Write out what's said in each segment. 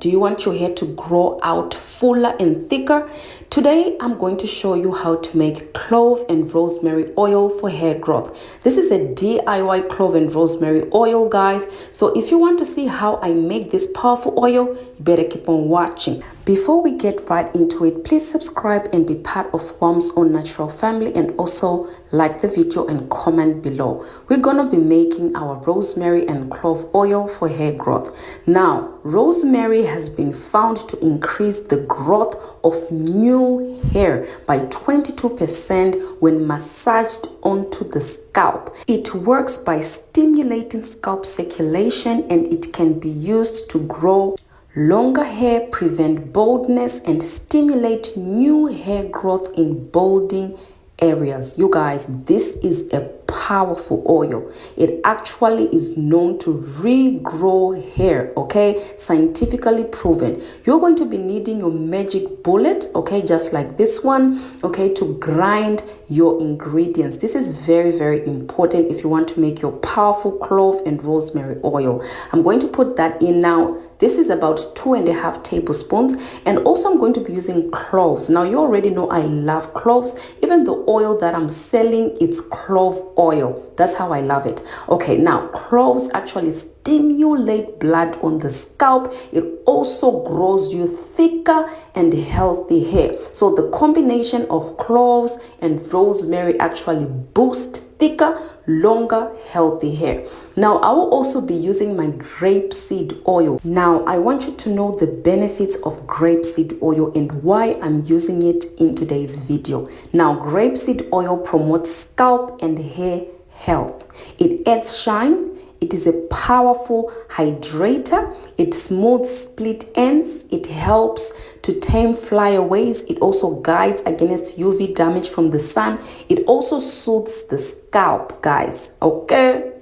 Do you want your hair to grow out fuller and thicker? Today, I'm going to show you how to make clove and rosemary oil for hair growth. This is a DIY clove and rosemary oil, guys. So if you want to see how I make this powerful oil, you better keep on watching. Before we get right into it, please subscribe and be part of Mom's Own Natural family, and also like the video and comment below. We're gonna be making our rosemary and clove oil for hair growth. Now, rosemary has been found to increase the growth of new hair by 22% when massaged onto the scalp. It works by stimulating scalp circulation, and it can be used to grow longer hair, prevent baldness, and stimulate new hair growth in balding areas. You guys, this is a powerful oil. It actually is known to regrow hair, okay? Scientifically proven. You're going to be needing your magic bullet, okay, just like this one, okay, to grind your ingredients. This is very, very important if you want to make your powerful clove and rosemary oil. I'm going to put that in now. This is about 2.5 tablespoons, and also I'm going to be using cloves. Now you already know I love cloves. Even the oil that I'm selling, it's clove oil. That's how I love it. Okay, now cloves actually stimulate blood on the scalp. It also grows you thicker and healthy hair. So the combination of cloves and rosemary actually boosts thicker, longer, healthy hair. Now, I will also be using my grapeseed oil. Now, I want you to know the benefits of grapeseed oil and why I'm using it in today's video. Now, grapeseed oil promotes scalp and hair health. It adds shine. It is a powerful hydrator. It smooths split ends. It helps to tame flyaways. It also guides against UV damage from the sun. It also soothes the scalp, guys. Okay?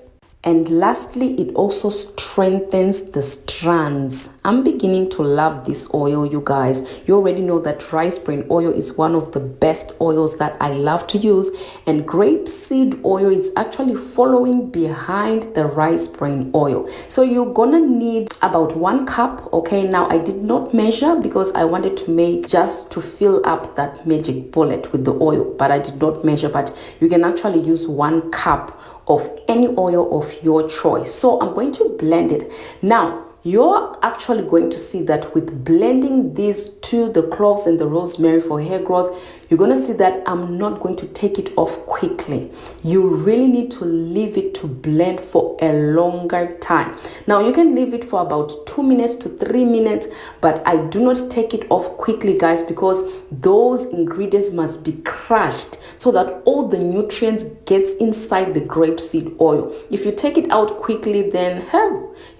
And lastly, it also strengthens the strands. I'm beginning to love this oil, you guys. You already know that rice bran oil is one of the best oils that I love to use. And grapeseed oil is actually following behind the rice bran oil. So you're gonna need about 1 cup, okay? Now, I did not measure because I wanted to make just to fill up that magic bullet with the oil. But I did not measure, but you can actually use 1 cup of any oil of your choice. So I'm going to blend it. Now, you're actually going to see that with blending these two, the cloves and the rosemary for hair growth, you're going to see that I'm not going to take it off quickly. You really need to leave it to blend for a longer time. Now, you can leave it for about 2 minutes to 3 minutes, but I do not take it off quickly, guys, because those ingredients must be crushed so that all the nutrients gets inside the grapeseed oil. If you take it out quickly, then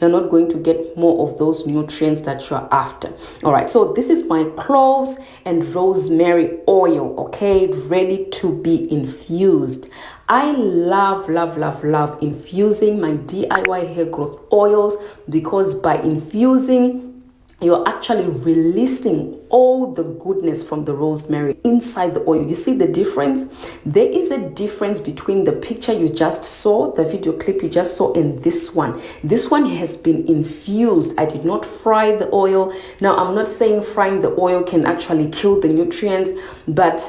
you're not going to get more of those nutrients that you're after. All right, so this is my cloves and rosemary oil, okay, ready to be infused. I love infusing my DIY hair growth oils, because by infusing, you're actually releasing all the goodness from the rosemary inside the oil. You see the difference? There is a difference between the picture you just saw, the video clip you just saw, and this one. This one has been infused. I did not fry the oil. Now, I'm not saying frying the oil can actually kill the nutrients, but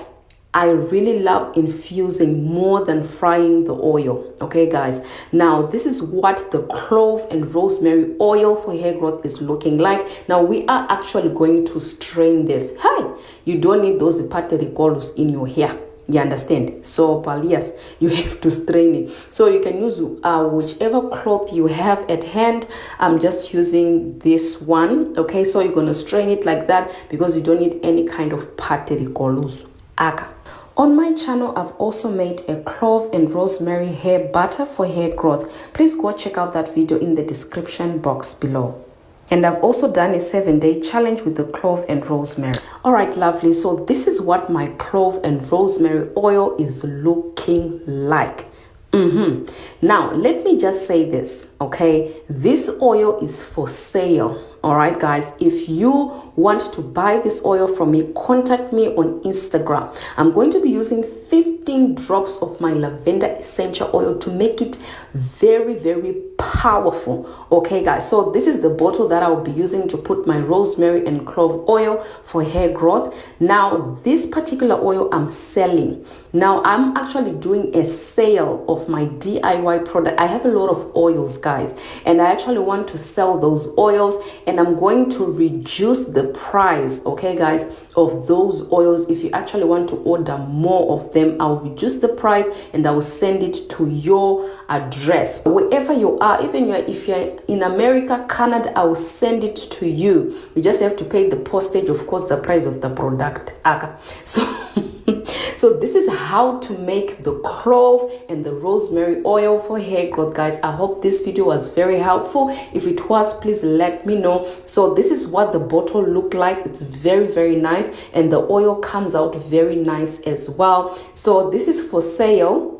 I really love infusing more than frying the oil. Okay, guys. Now, this is what the clove and rosemary oil for hair growth is looking like. Now, we are actually going to strain this. Hi, you don't need those patericolos in your hair. You understand? So, yes, you have to strain it. So you can use whichever cloth you have at hand. I'm just using this one. Okay, so you're going to strain it like that because you don't need any kind of patericolos. On my channel, I've also made a clove and rosemary hair butter for hair growth. Please go check out that video in the description box below. And I've also done a 7-day challenge with the clove and rosemary. All right, lovely. So this is what my clove and rosemary oil is looking like. Now, let me just say this, okay? This oil is for sale. All right, guys, if you want to buy this oil from me, contact me on Instagram. I'm going to be using 50 15 drops of my lavender essential oil to make it very, very powerful. Okay guys, so this is the bottle that I'll be using to put my rosemary and clove oil for hair growth. Now this particular oil I'm selling. Now I'm actually doing a sale of my DIY product. I have a lot of oils guys, and I actually want to sell those oils, and I'm going to reduce the price, okay guys, of those oils. If you actually want to order more of them, I'll reduce the price and I will send it to your address wherever you are. Even if you're in America, Canada, I will send it to you. You just have to pay the postage, of course, the price of the product. So so this is how to make the clove and the rosemary oil for hair growth guys. I hope this video was very helpful. If it was, please let me know. So this is what the bottle looked like. It's very, very nice, and the oil comes out very nice as well. So this is for sale.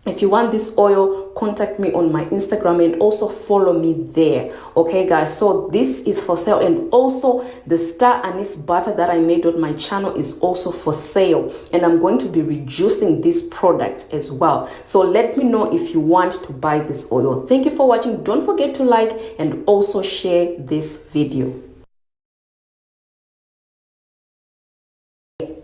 If you want this oil, contact me on my Instagram and also follow me there. Okay guys, so this is for sale, and also the star anise butter that I made on my channel is also for sale, and I'm going to be reducing these products as well. So let me know if you want to buy this oil. Thank you for watching. Don't forget to like and also share this video.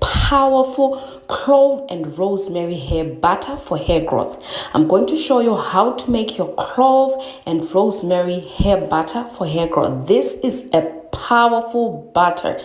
Powerful clove and rosemary hair butter for hair growth. I'm going to show you how to make your clove and rosemary hair butter for hair growth. This is a powerful butter.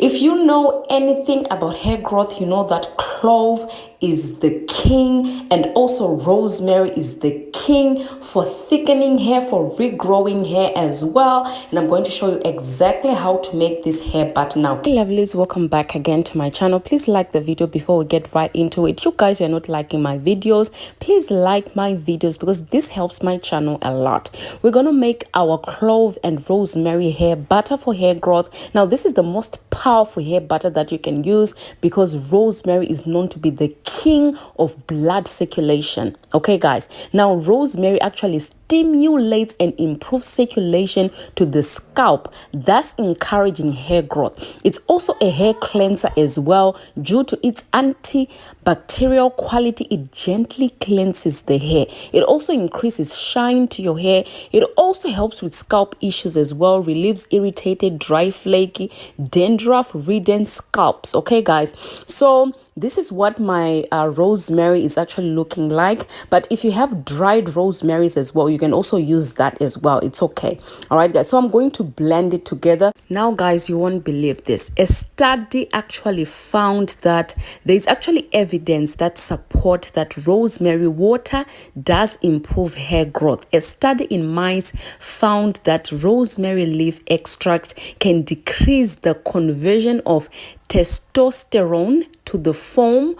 If you know anything about hair growth, you know that clove is the king, and also rosemary is the king for thickening hair, for regrowing hair as well. And I'm going to show you exactly how to make this hair butter now. Hey lovelies, welcome back again to my channel. Please like the video before we get right into it. You guys are not liking my videos, please like my videos because this helps my channel a lot. We're gonna make our clove and rosemary hair butter for hair growth. Now this is the most powerful hair butter that you can use because rosemary is known to be the king of blood circulation. Okay guys, now rosemary actually stimulates and improves circulation to the scalp, thus encouraging hair growth. It's also a hair cleanser as well. Due to its antibacterial quality, it gently cleanses the hair. It also increases shine to your hair. It also helps with scalp issues as well, relieves irritated, dry, flaky, dandruff-ridden scalps. Okay guys, so this is what my rosemary is actually looking like. But if you have dried rosemaries as well, you can also use that as well. It's okay. All right guys, so I'm going to blend it together now. Guys, you won't believe this. A study actually found that there's actually evidence that support that rosemary water does improve hair growth. A study in mice found that rosemary leaf extract can decrease the conversion of testosterone to the foam,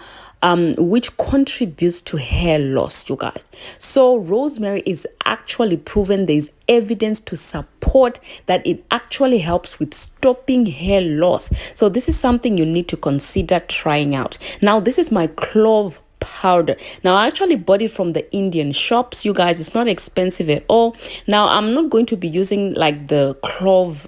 which contributes to hair loss, you guys. So rosemary is actually proven, there's evidence to support that it actually helps with stopping hair loss. So this is something you need to consider trying out. Now this is my clove powder. Now I actually bought it from the Indian shops, you guys. It's not expensive at all. Now I'm not going to be using like the cloves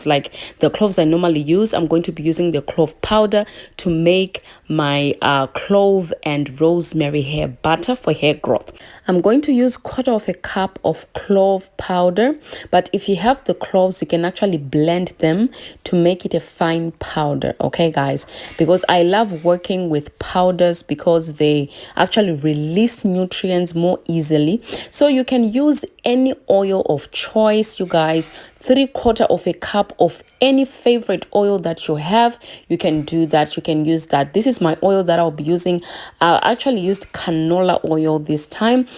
like the cloves I normally use. I'm going to be using the clove powder to make my clove and rosemary hair butter for hair growth. I'm going to use 1/4 cup of clove powder, but if you have the cloves, you can actually blend them to make it a fine powder. Okay guys, because I love working with powders because they actually release nutrients more easily. So you can use any oil of choice, you guys. 3/4 cup of any favorite oil that you have, you can do that. You can use that. This is my oil that I'll be using. I actually used canola oil this time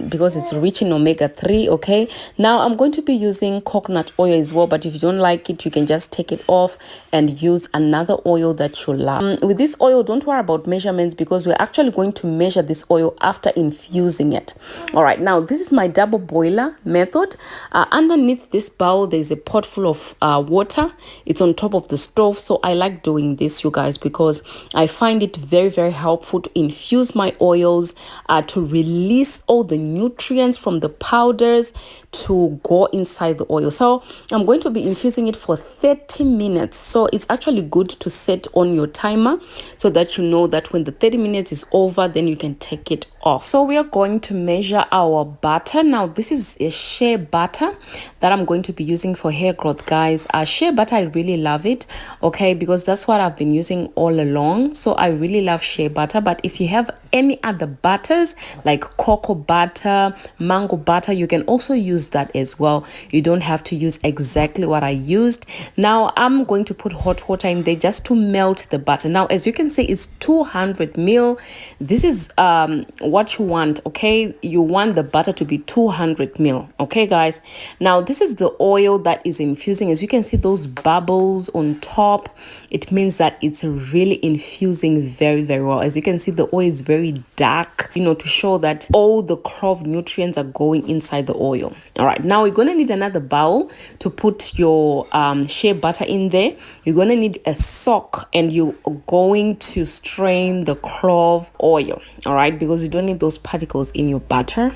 because it's rich in omega-3. Okay, now I'm going to be using coconut oil as well, but if you don't like it, you can just take it off and use another oil that you love. With this oil, don't worry about measurements because we're actually going to measure this oil after infusing it. All right, now this is my double boiler method. Underneath this bowl bowl, there's a pot full of water. It's on top of the stove. So I like doing this, you guys, because I find it very, very helpful to infuse my oils, to release all the nutrients from the powders to go inside the oil. So I'm going to be infusing it for 30 minutes. So it's actually good to set on your timer so that you know that when the 30 minutes is over, then you can take it off. So we are going to measure our butter. Now this is a shea butter that I'm going to be using for hair growth, guys. Shea butter, I really love it, okay, because that's what I've been using all along. So I really love shea butter. But if you have any other butters like cocoa butter, mango butter, you can also use that as well. You don't have to use exactly what I used. Now I'm going to put hot water in there just to melt the butter. Now as you can see, it's 200 ml. This is what you want, okay? You want the butter to be 200 ml, okay, guys? Now this is the oil that is infusing. As you can see, those bubbles on top, it means that it's really infusing very, very well. As you can see, the oil is very dark, you know, to show that all the clove nutrients are going inside the oil. All right, now you're gonna need another bowl to put your shea butter in there. You're gonna need a sock, and you're going to strain the clove oil, all right, because you don't need those particles in your butter.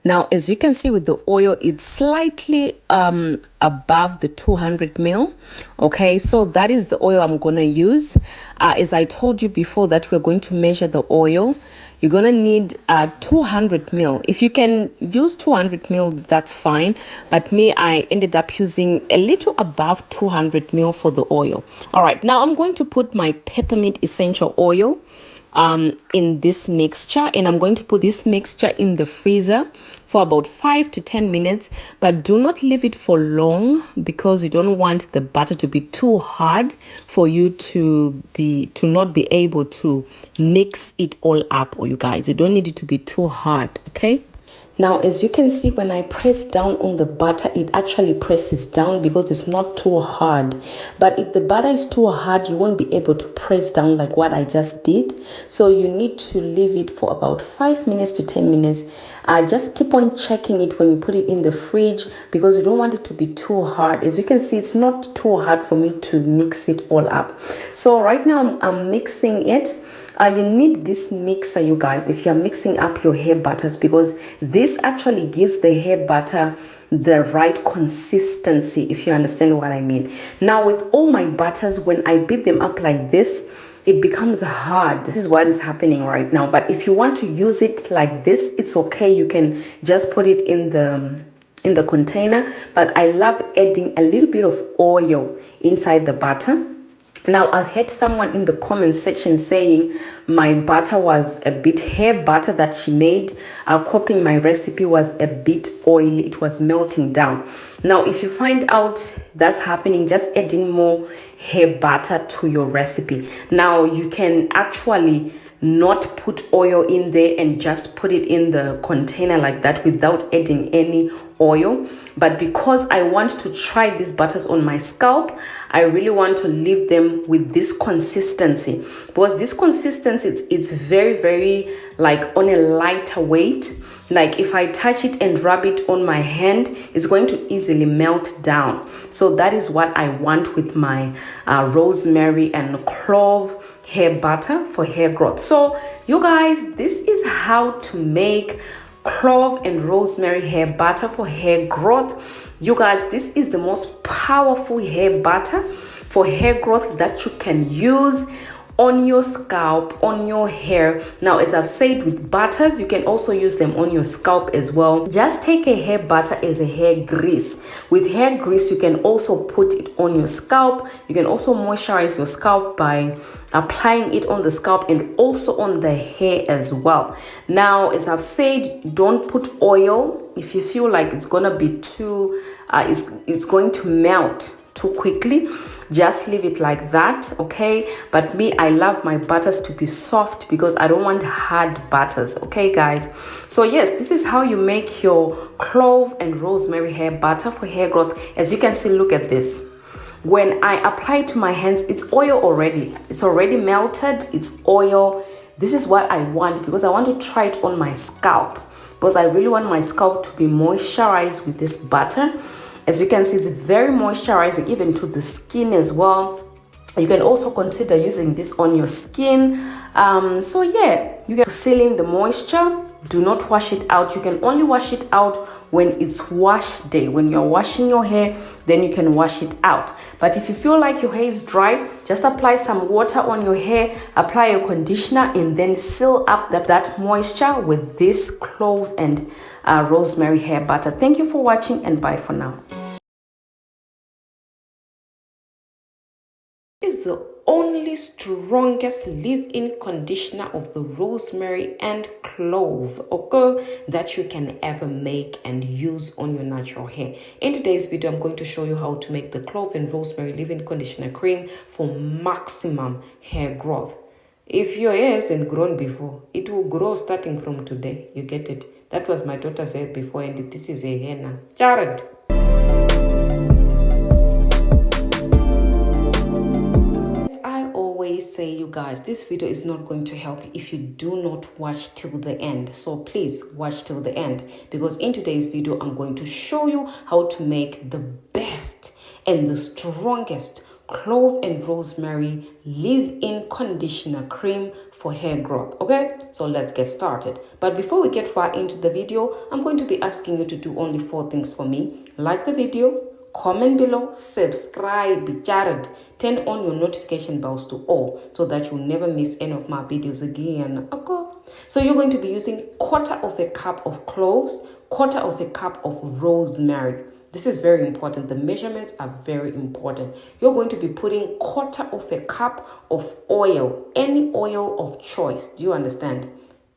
Now, as you can see with the oil, it's slightly above the 200 ml. Okay, so that is the oil I'm going to use. As I told you before that we're going to measure the oil, you're going to need 200 ml. If you can use 200 ml, that's fine. But me, I ended up using a little above 200 ml for the oil. All right, now I'm going to put my peppermint essential oil in this mixture, and I'm going to put this mixture in the freezer for about 5 to 10 minutes, but do not leave it for long because you don't want the butter to be too hard for you to not be able to mix it all up. Or you guys, you don't need it to be too hard, okay? Now, as you can see, when I press down on the butter, it actually presses down because it's not too hard. But if the butter is too hard, you won't be able to press down like what I just did. So you need to leave it for about 5 minutes to 10 minutes. Just keep on checking it when you put it in the fridge because you don't want it to be too hard. As you can see, it's not too hard for me to mix it all up. So right now I'm mixing it. You need this mixer, you guys, if you're mixing up your hair butters, because this actually gives the hair butter the right consistency, if you understand what I mean. Now with all my butters, when I beat them up like this, it becomes hard. This is what is happening right now. But if you want to use it like this, it's okay. You can just put it in the container. But I love adding a little bit of oil inside the butter. Now, I've had someone in the comment section saying my butter was a bit, hair butter that she made, copying my recipe, was a bit oily. It was melting down. Now, if you find out that's happening, just adding more hair butter to your recipe. Now, you can actually not put oil in there and just put it in the container like that without adding any oil. But because I want to try these butters on my scalp, I really want to leave them with this consistency, because this consistency, it's very, very like on a lighter weight. Like if I touch it and rub it on my hand, it's going to easily melt down. So that is what I want with my rosemary and clove hair butter for hair growth. So you guys, this is how to make clove and rosemary hair butter for hair growth. You guys, this is the most powerful hair butter for hair growth that you can use on your scalp, on your hair. Now, as I've said, with butters, you can also use them on your scalp as well. Just take a hair butter as a hair grease. With hair grease, you can also put it on your scalp. You can also moisturize your scalp by applying it on the scalp and also on the hair as well. Now, as I've said, don't put oil if you feel like it's gonna be too it's going to melt too quickly. Just leave it like that, okay? But me, I love my butters to be soft because I don't want hard butters, okay guys? So yes, this is how you make your clove and rosemary hair butter for hair growth. As you can see, look at this. When I apply it to my hands, it's oil already. It's already melted, it's oil. This is what I want because I want to try it on my scalp, because I really want my scalp to be moisturized with this butter. As you can see, it's very moisturizing even to the skin as well. You can also consider using this on your skin. So yeah, you can seal in the moisture. Do not wash it out. You can only wash it out when it's wash day. When you're washing your hair, then you can wash it out. But if you feel like your hair is dry, just apply some water on your hair, apply a conditioner, and then seal up that moisture with this clove and rosemary hair butter. Thank you for watching, and bye for now. Is the only strongest leave-in conditioner of the rosemary and clove, okay, that you can ever make and use on your natural hair. In today's video, I'm going to show you how to make the clove and rosemary leave-in conditioner cream for maximum hair growth. If your hair hasn't grown before, it will grow starting from today. You get it? That was my daughter's hair before, and this is her hair now. Jared. Say, you guys, this video is not going to help you if you do not watch till the end. So please watch till the end, because in today's video I'm going to show you how to make the best and the strongest clove and rosemary leave-in conditioner cream for hair growth. Okay, so let's get started. But before we get far into the video, I'm going to be asking you to do only 4 things for me. Like the video, comment below, subscribe, Jared, turn on your notification bells to all so that you'll never miss any of my videos again. Okay. So you're going to be using 1/4 cup of cloves, 1/4 cup of rosemary. This is very important. The measurements are very important. You're going to be putting 1/4 cup of oil, any oil of choice. Do you understand?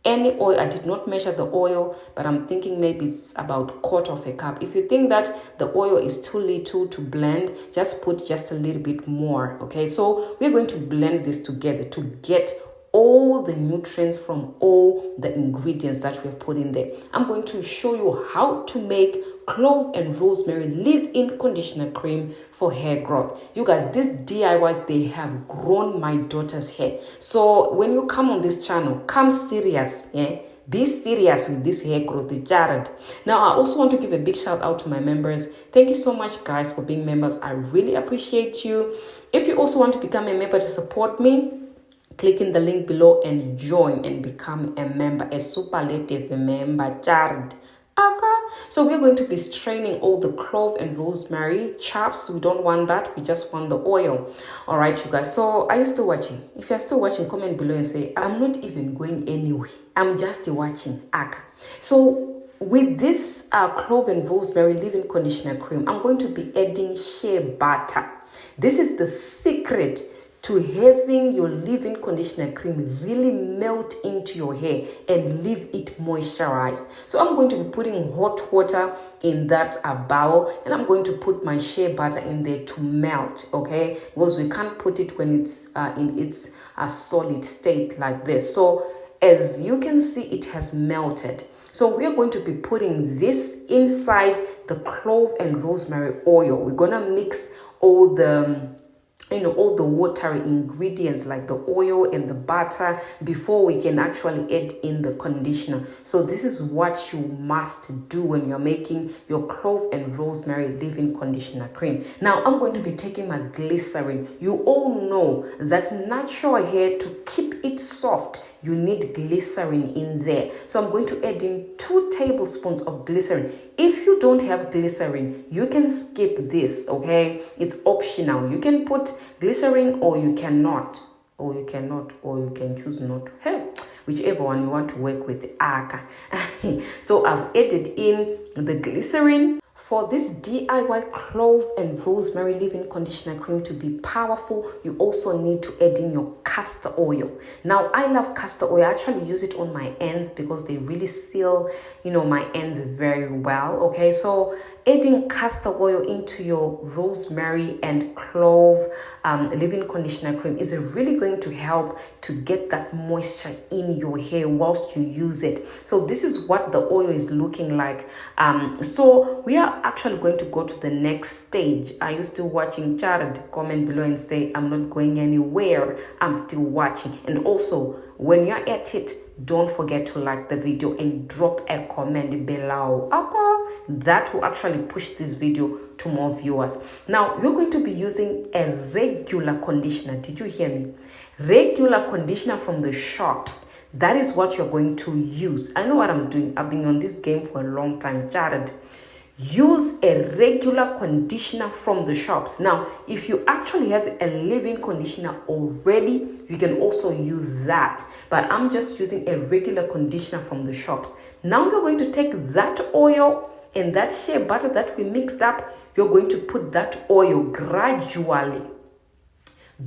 Any oil. I did not measure the oil, but I'm thinking maybe it's about 1/4 cup. If you think that the oil is too little to blend, just put just a little bit more. Okay, so we're going to blend this together to get all the nutrients from all the ingredients that we have put in there. I'm going to show you how to make clove and rosemary leave-in conditioner cream for hair growth. You guys, these DIYs, they have grown my daughter's hair. So when you come on this channel, come serious, yeah? Be serious with this hair growth, Jared. Now, I also want to give a big shout out to my members. Thank you so much, guys, for being members. I really appreciate you. If you also want to become a member to support me, click in the link below and join and become a member, a superlative member, Jared. Okay, so we're going to be straining all the clove and rosemary chaffs. We don't want that. We just want the oil. All right, you guys. So are you still watching? If you're still watching, comment below and say, I'm not even going anywhere. I'm just watching. Okay. So with this clove and rosemary leave-in conditioner cream, I'm going to be adding shea butter. This is the secret to having your leave-in conditioner cream really melt into your hair and leave it moisturized. So I'm going to be putting hot water in that bowl, and I'm going to put my shea butter in there to melt, okay? Because we can't put it when it's in its solid state like this. So as you can see, it has melted. So we are going to be putting this inside the clove and rosemary oil. We're gonna mix all the all the watery ingredients like the oil and the butter before we can actually add in the conditioner. So this is what you must do when you're making your clove and rosemary leave-in conditioner cream. Now I'm going to be taking my glycerin. You all know that natural hair, to keep it soft, you need glycerin in there. So I'm going to add in 2 tablespoons of glycerin. If you don't have glycerin, you can skip this, okay? It's optional. You can put glycerin or you cannot. Or you cannot, or you can choose not. Hey, whichever one you want to work with. So I've added in the glycerin. For this DIY clove and rosemary leave-in conditioner cream to be powerful, you also need to add in your castor oil. Now, I love castor oil. I actually use it on my ends because they really seal, my ends very well. Okay, so adding castor oil into your rosemary and clove leave-in conditioner cream is really going to help to get that moisture in your hair whilst you use it. So this is what the oil is looking like. So we are actually going to go to the next stage. Are you still watching? Jared, comment below and say, I'm not going anywhere, I'm still watching. And also, when you're at it, don't forget to like the video and drop a comment below. Okay, that will actually push this video to more viewers. Now, you're going to be using a regular conditioner. Did you hear me? Regular conditioner from the shops. That is what you're going to use. I know what I'm doing. I've been on this game for a long time. Jared, use a regular conditioner from the shops. Now, if you actually have a leave-in conditioner already, you can also use that. But I'm just using a regular conditioner from the shops. Now you're going to take that oil and that shea butter that we mixed up. You're going to put that oil gradually.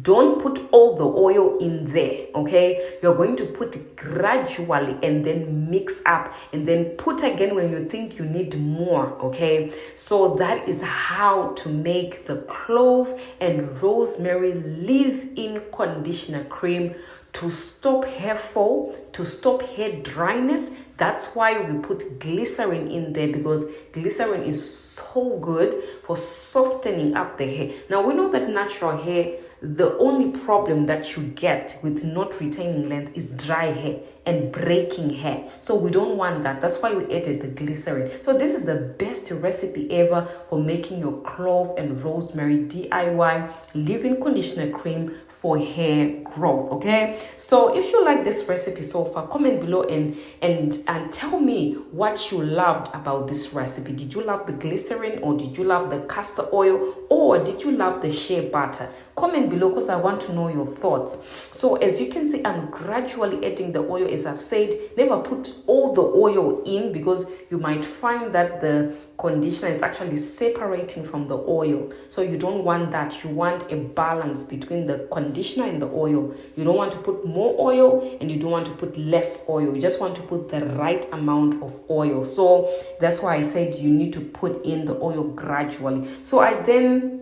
Don't put all the oil in there, okay? You're going to put it gradually and then mix up and then put again when you think you need more, okay? So that is how to make the clove and rosemary leave-in conditioner cream to stop hair fall, to stop hair dryness. That's why we put glycerin in there, because glycerin is so good for softening up the hair. Now, we know that natural hair, the only problem that you get with not retaining length is dry hair and breaking hair. So we don't want that. That's why we added the glycerin. So this is the best recipe ever for making your clove and rosemary DIY leave-in conditioner cream for hair growth. Okay, so if you like this recipe so far, comment below and tell me what you loved about this recipe. Did you love the glycerin, or did you love the castor oil, or did you love the shea butter? Comment below, because I want to know your thoughts. So as you can see, I'm gradually adding the oil. As I've said, never put all the oil in, because you might find that the conditioner is actually separating from the oil. So you don't want that. You want a balance between the conditioner and the oil. You don't want to put more oil and you don't want to put less oil. You just want to put the right amount of oil. So that's why I said you need to put in the oil gradually. So I then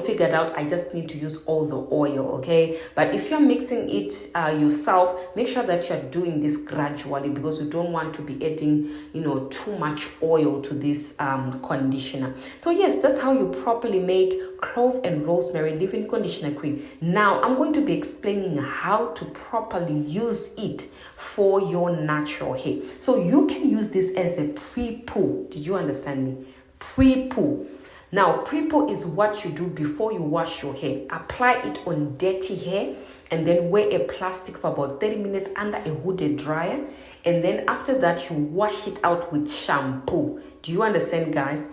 figured out I just need to use all the oil, okay? But if you're mixing it yourself, make sure that you're doing this gradually, because you don't want to be adding, too much oil to this conditioner. So yes, that's how you properly make clove and rosemary leave-in conditioner cream. Now, I'm going to be explaining how to properly use it for your natural hair. So you can use this as a pre-poo. Did you understand me? Pre-poo. Now, pre-poo is what you do before you wash your hair. Apply it on dirty hair and then wear a plastic for about 30 minutes under a hooded dryer. And then after that, you wash it out with shampoo. Do you understand, guys?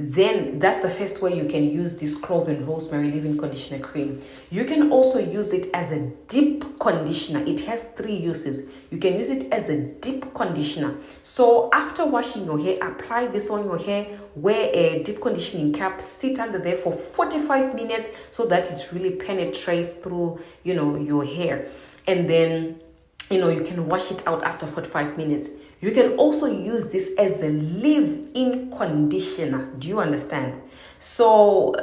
Then that's the first way you can use this clove and rosemary leave-in conditioner cream. You can also use it as a deep conditioner. It has 3 uses. You can use it as a deep conditioner. So after washing your hair, apply this on your hair, wear a deep conditioning cap, sit under there for 45 minutes so that it really penetrates through, your hair. And then, you can wash it out after 45 minutes. You can also use this as a leave-in conditioner. Do you understand? So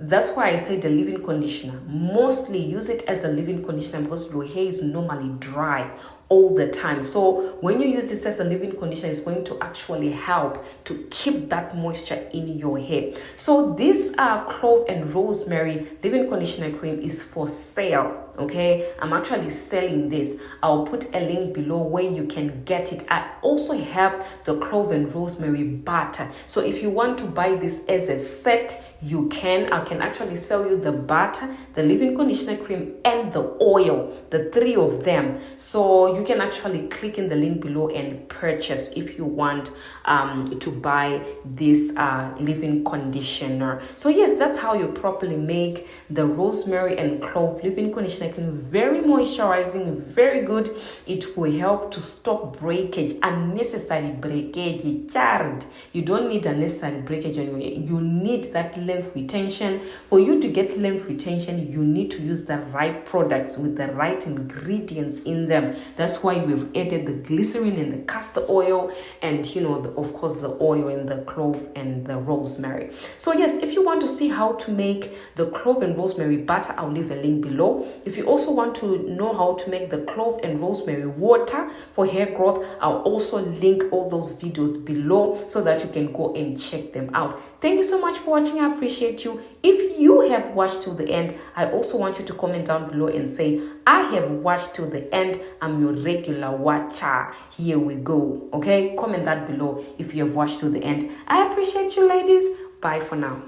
that's why I say the leave-in conditioner. Mostly use it as a leave-in conditioner because your hair is normally dry all the time. So when you use this as a leave-in conditioner, it's going to actually help to keep that moisture in your hair. So this clove and rosemary leave-in conditioner cream is for sale. Okay, I'm actually selling this. I'll put a link below where you can get it. I also have the clove and rosemary butter. So if you want to buy this as a set, you can. I can actually sell you the butter, the leave-in conditioner cream, and the oil, the 3 of them. So you can actually click in the link below and purchase if you want to buy this leave-in conditioner. So yes, that's how you properly make the rosemary and clove leave-in conditioner whitening, very moisturizing, very good. It will help to stop breakage, unnecessary breakage. Child, you don't need unnecessary breakage on your hair. You need that length retention. For you to get length retention, you need to use the right products with the right ingredients in them. That's why we've added the glycerin and the castor oil, and of course the oil in the clove and the rosemary. So yes, if you want to see how to make the clove and rosemary butter, I'll leave a link below. If you also want to know how to make the clove and rosemary water for hair growth, I'll also link all those videos below so that you can go and check them out. Thank you so much for watching. I appreciate you. If you have watched till the end, I also want you to comment down below and say, I have watched till the end. I'm your regular watcher. Here we go. Okay, comment that below if you have watched till the end. I appreciate you, ladies. Bye for now.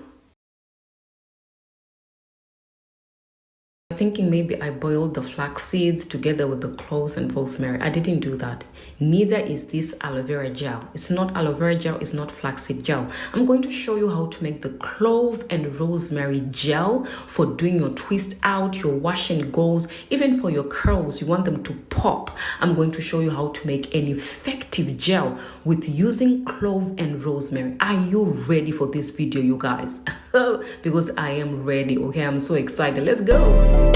Thinking maybe I boiled the flax seeds together with the cloves and rosemary. I didn't do that. Neither is this aloe vera gel. It's not aloe vera gel, it's not flaxseed gel. I'm going to show you how to make the clove and rosemary gel for doing your twist out, your wash and goes, even for your curls. You want them to pop. I'm going to show you how to make an effective gel with using clove and rosemary. Are you ready for this video, you guys? Because I am ready. Okay, I'm so excited. Let's go.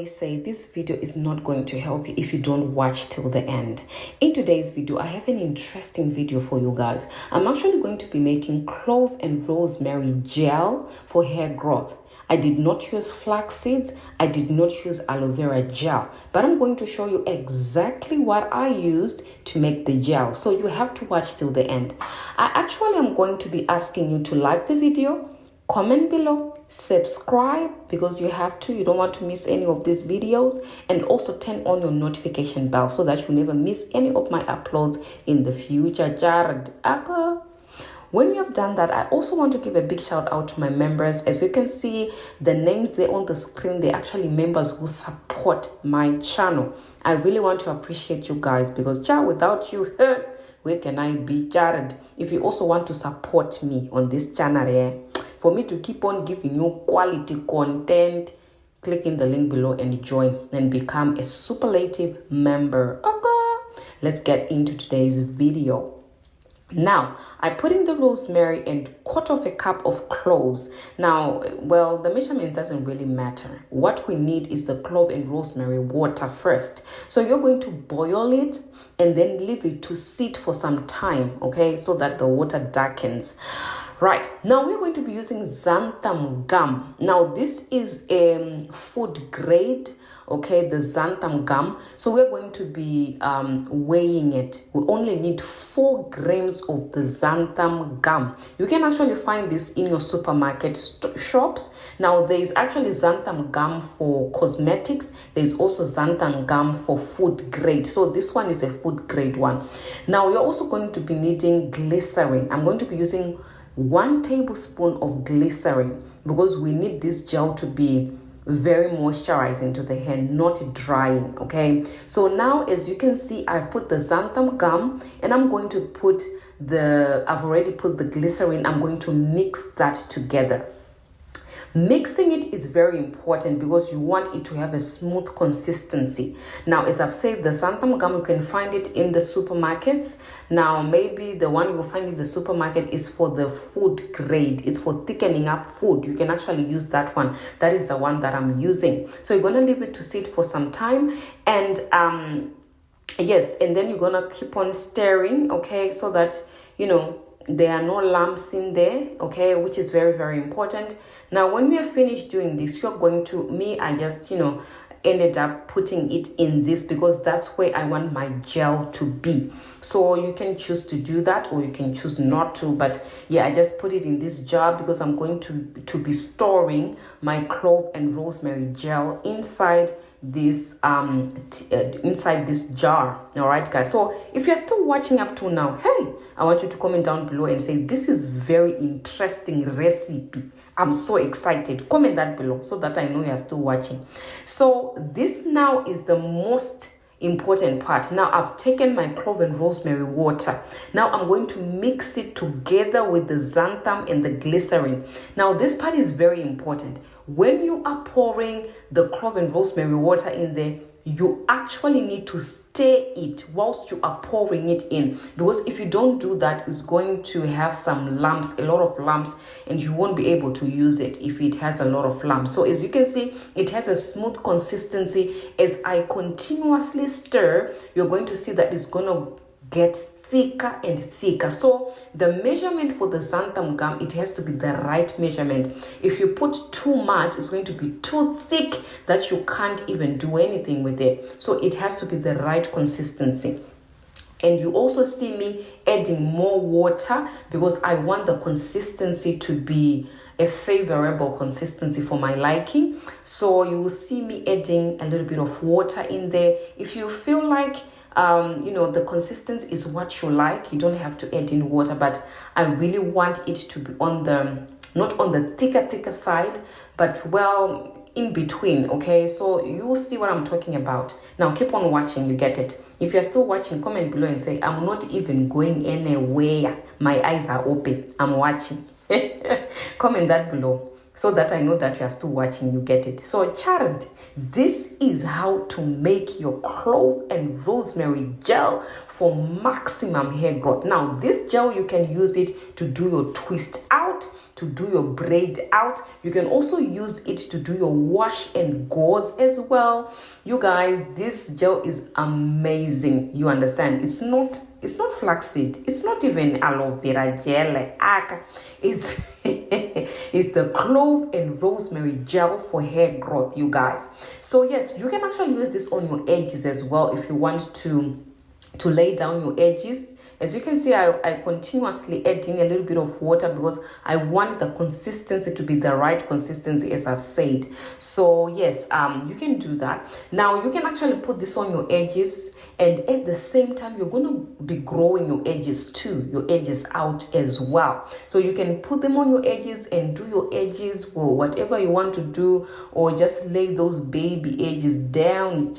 Say this video is not going to help you if you don't watch till the end. In today's video, I have an interesting video for you guys. I'm actually going to be making clove and rosemary gel for hair growth. I did not use flax seeds. I did not use aloe vera gel, but I'm going to show you exactly what I used to make the gel. So you have to watch till the end. I actually am going to be asking you to like the video, comment below, subscribe because you have to. You don't want to miss any of these videos, and also turn on your notification bell so that you never miss any of my uploads in the future. Jared, when you have done that, I also want to give a big shout out to my members. As you can see, the names there on the screen, they're actually members who support my channel. I really want to appreciate you guys because without you, where can I be, Jared? If you also want to support me on this channel, for me to keep on giving you quality content, click in the link below and join and become a superlative member. Okay, let's get into today's video. Now, I put in the rosemary and quarter of a cup of cloves. Now, well, the measurement doesn't really matter. What we need is the clove and rosemary water first. So you're going to boil it and then leave it to sit for some time, okay, so that the water darkens. Right, now we're going to be using xanthan gum. Now this is a food grade, okay, the xanthan gum. So we're going to be weighing it. We only need 4 grams of the xanthan gum. You can actually find this in your supermarket shops. Now there is actually xanthan gum for cosmetics. There is also xanthan gum for food grade. So this one is a food grade one. Now you're also going to be needing glycerin. I'm going to be using 1 tablespoon of glycerin because we need this gel to be very moisturizing to the hair, not drying. Okay, so now as you can see, I've put the xanthan gum and I'm going to put I've already put the glycerin. I'm going to mix that together. Mixing it is very important because you want it to have a smooth consistency. Now, as I've said, the xanthan gum, you can find it in the supermarkets. Now, maybe the one you will find in the supermarket is for the food grade. It's for thickening up food. You can actually use that one. That is the one that I'm using. So you're going to leave it to sit for some time. And yes, and then you're going to keep on stirring, okay, so that, there are no lumps in there, okay, which is very, very important. Now, when we are finished doing this, you're going to, I just, ended up putting it in this because that's where I want my gel to be. So you can choose to do that or you can choose not to. But yeah, I just put it in this jar because I'm going to be storing my clove and rosemary gel inside this inside this jar. All right, guys, so if you're still watching up to now, hey, I want you to comment down below and say this is very interesting recipe. I'm so excited. Comment that below so that I know you're still watching. So this now is the most important part. Now I've taken my clove and rosemary water. Now I'm going to mix it together with the xanthan and the glycerin. Now this part is very important. When you are pouring the clove and rosemary water in there, you actually need to stir it whilst you are pouring it in, because if you don't do that, it's going to have some lumps, a lot of lumps, and you won't be able to use it if it has a lot of lumps. So as you can see, it has a smooth consistency. As I continuously stir, you're going to see that it's going to get thicker and thicker. So the measurement for the xanthan gum, it has to be the right measurement. If you put too much, it's going to be too thick that you can't even do anything with it. So it has to be the right consistency. And you also see me adding more water because I want the consistency to be a favorable consistency for my liking. So you will see me adding a little bit of water in there. If you feel like the consistency is what you like, you don't have to add in water, but I really want it to be on the, not on the thicker side, but well, in between. Okay, so you will see what I'm talking about. Now keep on watching, you get it. If you're still watching, comment below and say, I'm not even going anywhere, my eyes are open, I'm watching. Comment that below so that I know that you are still watching, you get it. So child, this is how to make your clove and rosemary gel for maximum hair growth. Now this gel, you can use it to do your twist out, to do your braid out. You can also use it to do your wash and gauze as well. You guys, this gel is amazing. You understand? It's not flaxseed, it's not even aloe vera gel. It's it's the clove and rosemary gel for hair growth, you guys. So yes, you can actually use this on your edges as well if you want to lay down your edges. As you can see, I continuously adding a little bit of water because I want the consistency to be the right consistency, as I've said. So yes, you can do that. Now you can actually put this on your edges, and at the same time you're going to be growing your edges too, your edges out as well. So you can put them on your edges and do your edges or whatever you want to do, or just lay those baby edges down.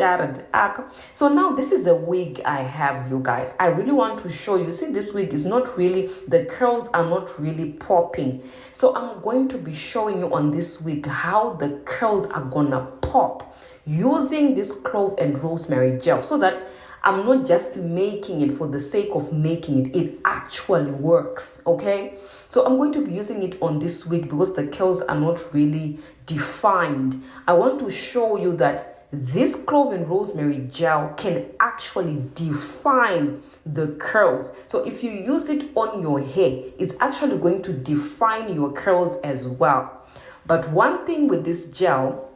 So now this is a wig I have, you guys. I really want to show you. See, this wig is not really, the curls are not really popping. So I'm going to be showing you on this wig how the curls are gonna pop using this clove and rosemary gel, so that I'm not just making it for the sake of making it, it actually works. Okay, so I'm going to be using it on this wig because the curls are not really defined. I want to show you that this clove and rosemary gel can actually define the curls. So if you use it on your hair, it's actually going to define your curls as well. But one thing with this gel,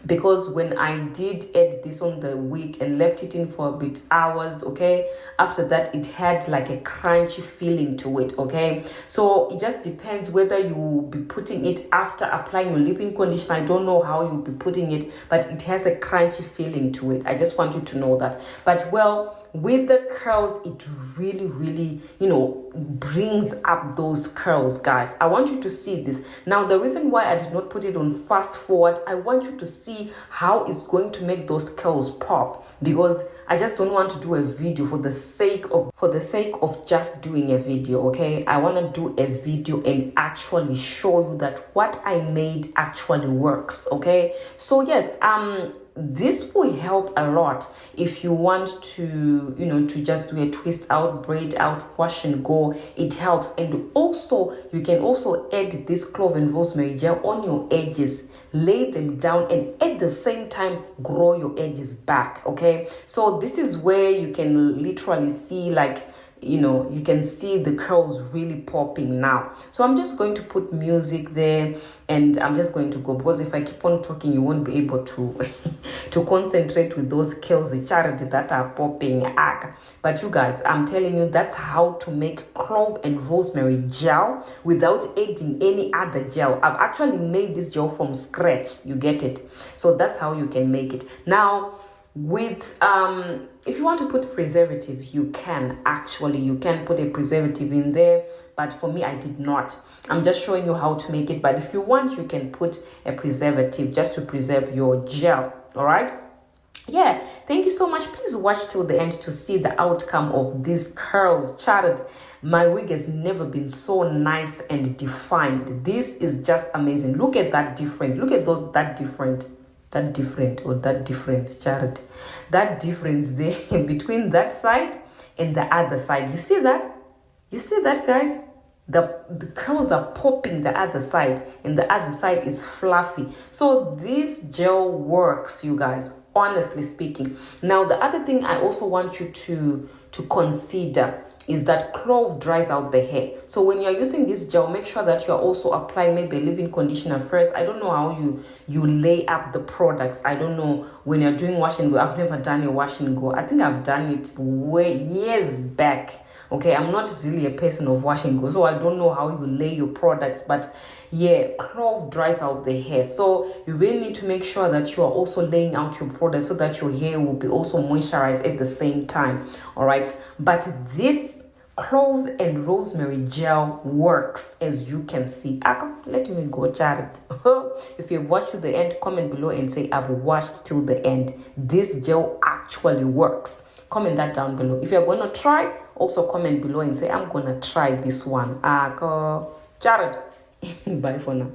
because when I did add this on the wig and left it in for a bit hours, okay, after that it had like a crunchy feeling to it. Okay, so it just depends whether you will be putting it after applying your leave-in conditioner. I don't know how you'll be putting it, but it has a crunchy feeling to it. I just want you to know that. But well, with the curls, it really brings up those curls, guys. I want you to see this. Now the reason why I did not put it on fast forward, I want you to see how it's going to make those curls pop, because I just don't want to do a video for the sake of just doing a video. Okay, I want to do a video and actually show you that what I made actually works. Okay, so yes, this will help a lot if you want to to just do a twist out, braid out, wash and go. It helps. And also you can also add this clove and rosemary gel on your edges, lay them down, and at the same time grow your edges back. Okay, so this is where you can literally see, like, you can see the curls really popping now. So I'm just going to put music there and I'm just going to go, because if I keep on talking you won't be able to to concentrate with those curls that are popping. But you guys, I'm telling you, that's how to make clove and rosemary gel without adding any other gel. I've actually made this gel from scratch, you get it. So that's how you can make it. Now with if you want to put preservative, you can put a preservative in there, but for me I did not. I'm just showing you how to make it, but if you want you can put a preservative just to preserve your gel. All right, yeah, thank you so much. Please watch till the end to see the outcome of these curls. Charted, my wig has never been so nice and defined. This is just amazing. Look at that different. Look at those that difference, Charted. That difference there between that side and the other side. You see that? You see that, guys? The curls are popping the other side, and the other side is fluffy. So this gel works, you guys, honestly speaking. Now, the other thing I also want you to consider is that clove dries out the hair. So when you're using this gel, make sure that you're also applying maybe a leave-in conditioner first. I don't know how you lay up the products. I don't know when you're doing wash and go. I've never done a wash and go. I think I've done it way years back. Okay, I'm not really a person of wash and go, so I don't know how you lay your products, but yeah, clove dries out the hair. So you really need to make sure that you are also laying out your products so that your hair will be also moisturized at the same time. All right, but this clove and rosemary gel works, as you can see. Let me go, Jared. If you've watched to the end, comment below and say I've watched till the end. This gel actually works. Comment that down below. If you're gonna try, also comment below and say I'm gonna try this one. Jared. Bye for now.